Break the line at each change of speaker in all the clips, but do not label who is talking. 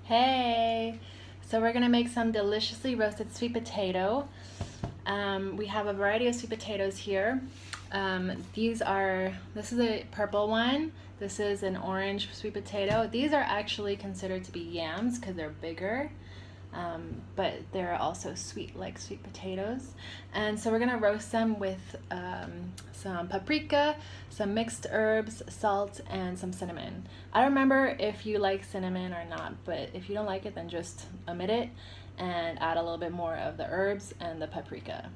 Hey! So we're gonna make some deliciously roasted sweet potato. We have a variety of sweet potatoes here. This is a purple one. This is an orange sweet potato. These are actually considered to be yams because they're bigger. But they're also sweet like sweet potatoes. And so we're gonna roast them with some paprika, some mixed herbs, salt, and some cinnamon. I don't remember if you like cinnamon or not, but if you don't like it, then just omit it and add a little bit more of the herbs and the paprika.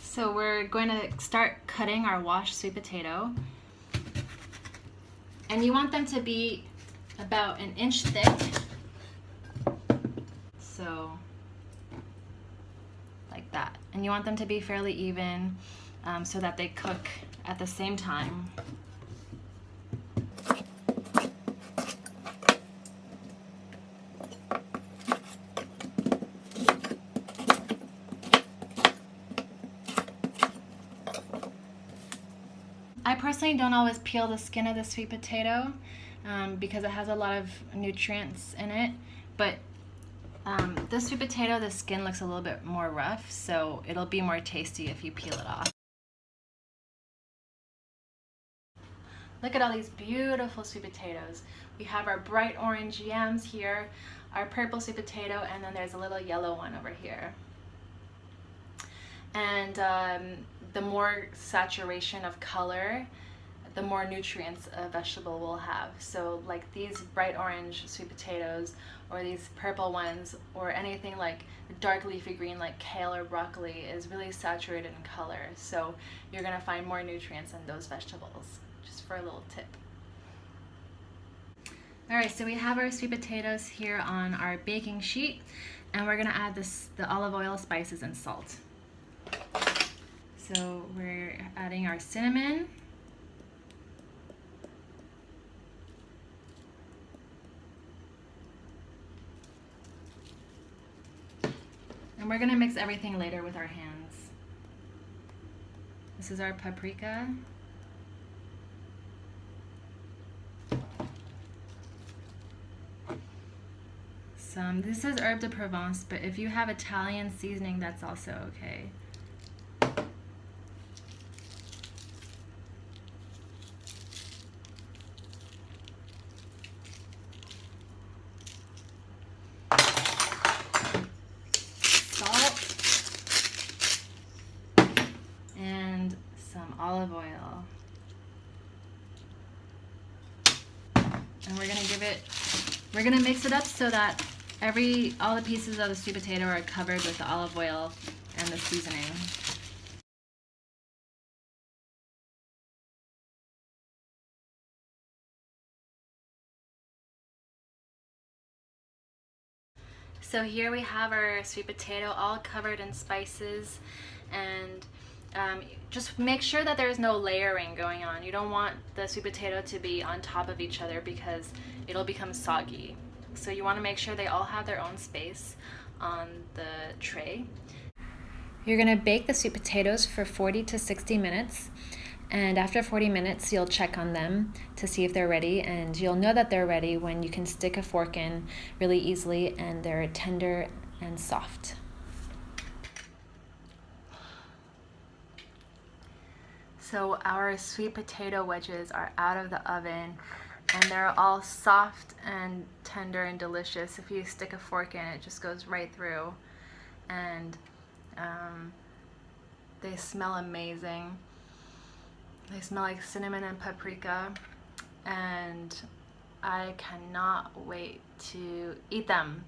So we're going to start cutting our washed sweet potato. And you want them to be about an inch thick. So like that, and you want them to be fairly even so that they cook at the same time. I personally don't always peel the skin of the sweet potato because it has a lot of nutrients in it, but this sweet potato, the skin looks a little bit more rough, so it'll be more tasty if you peel it off. Look at all these beautiful sweet potatoes. We have our bright orange yams here, our purple sweet potato, and then there's a little yellow one over here. And the more saturation of color, the more nutrients a vegetable will have. So like these bright orange sweet potatoes or these purple ones or anything like dark leafy green like kale or broccoli is really saturated in color. So you're gonna find more nutrients in those vegetables, just for a little tip. All right, so we have our sweet potatoes here on our baking sheet, and we're gonna add the olive oil, spices, and salt. So we're adding our cinnamon, and we're gonna mix everything later with our hands. This is our paprika. This is herb de Provence, but if you have Italian seasoning, that's also okay. And some olive oil. And we're gonna mix it up so that all the pieces of the sweet potato are covered with the olive oil and the seasoning. So here we have our sweet potato all covered in spices, and just make sure that there's no layering going on. You don't want the sweet potato to be on top of each other because it'll become soggy. So you want to make sure they all have their own space on the tray. You're going to bake the sweet potatoes for 40 to 60 minutes. And after 40 minutes, you'll check on them to see if they're ready, and you'll know that they're ready when you can stick a fork in really easily and they're tender and soft. So our sweet potato wedges are out of the oven, and they're all soft and tender and delicious. If you stick a fork in, it just goes right through, and they smell amazing. They smell like cinnamon and paprika, and I cannot wait to eat them.